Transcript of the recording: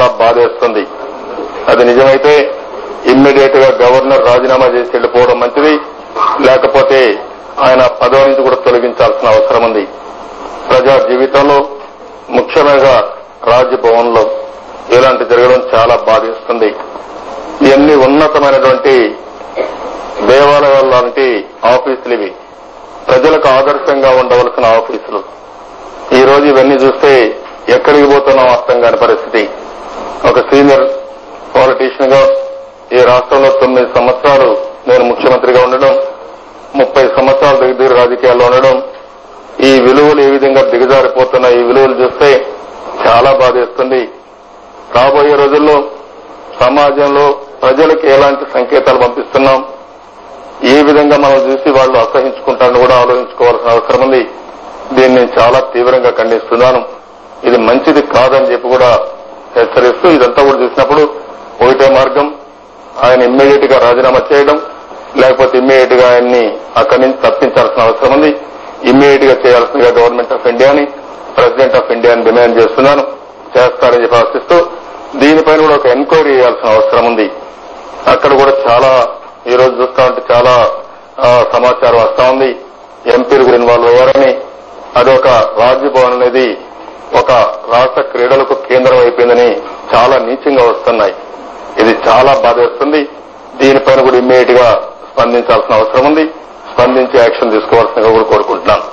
చాలా బాధేస్తుంది. అది నిజమైతే ఇమ్మీడియట్ గా గవర్నర్ రాజీనామా చేసి వెళ్లిపోవడం మంచిది, లేకపోతే ఆయన పదవి నుంచి కూడా తొలగించాల్సిన అవసరం ఉంది. ప్రజా జీవితంలో ముఖ్యంగా రాజ్భవన్ లో ఇలాంటి జరగడం చాలా బాధిస్తుంది. ఇవన్నీ ఉన్నతమైనటువంటి దేవాలయాల లాంటి ఆఫీసులు ఇవి, ప్రజలకు ఆదర్శంగా ఉండవలసిన ఆఫీసులు. ఈ రోజు ఇవన్నీ చూస్తే ఎక్కడికి పోతున్నాం అర్థం కాని పరిస్థితి. ఒక సీనియర్ పాలిటీషియన్ గా ఈ రాష్ట్రంలో 9 సంవత్సరాలు నేను ముఖ్యమంత్రిగా ఉండడం, 30 సంవత్సరాలు దగ్గర రాజకీయాల్లో ఉండడం, ఈ విలువలు ఏ విధంగా దిగజారిపోతున్న ఈ విలువలు చూస్తే చాలా బాధేస్తుంది. రాబోయే రోజుల్లో సమాజంలో ప్రజలకు ఎలాంటి సంకేతాలు పంపిస్తున్నాం, ఏ విధంగా మనం చూసి వాళ్ళు అసహించుకుంటారని కూడా ఆలోచించుకోవాల్సిన అవసరం ఉంది. దీన్ని నేను చాలా తీవ్రంగా ఖండిస్తున్నాను. ఇది మంచిది కాదని చెప్పి కూడా హెచ్చరిస్తూ, ఇదంతా కూడా చూసినప్పుడు ఒకటే మార్గం, ఆయన ఇమ్మీడియట్ గా రాజీనామా చేయడం, లేకపోతే ఇమ్మీడియట్ గా ఆయన్ని అక్కడి నుంచి తప్పించాల్సిన అవసరం ఉంది. ఇమ్మీడియట్ గా చేయాల్సిందిగా గవర్నమెంట్ ఆఫ్ ఇండియాని, ప్రెసిడెంట్ ఆఫ్ ఇండియాని డిమాండ్ చేస్తున్నాను. చేస్తారని చెప్పి ఆశిస్తూ దీనిపైన కూడా ఒక ఎంక్వైరీ చేయాల్సిన అవసరం ఉంది. అక్కడ కూడా చాలా ఈ రోజు చూస్తా ఉంటే చాలా సమాచారం వస్తా ఉంది, ఎంపీలు కూడా ఇన్వాల్వ్ అయ్యారని. అదొక రాజ్భవన్ అనేది ఒక రాష్ట్ర క్రీడలకు కేంద్రం అయిపోయిందని చాలా నీచంగా వస్తున్నాయి. ఇది చాలా బాధేస్తుంది. దీనిపైన కూడా ఇమ్మీడియట్ గా స్పందించాల్సిన అవసరం ఉంది. స్పందించి యాక్షన్ తీసుకోవాల్సిందిగా కూడా కోరుకుంటున్నాను.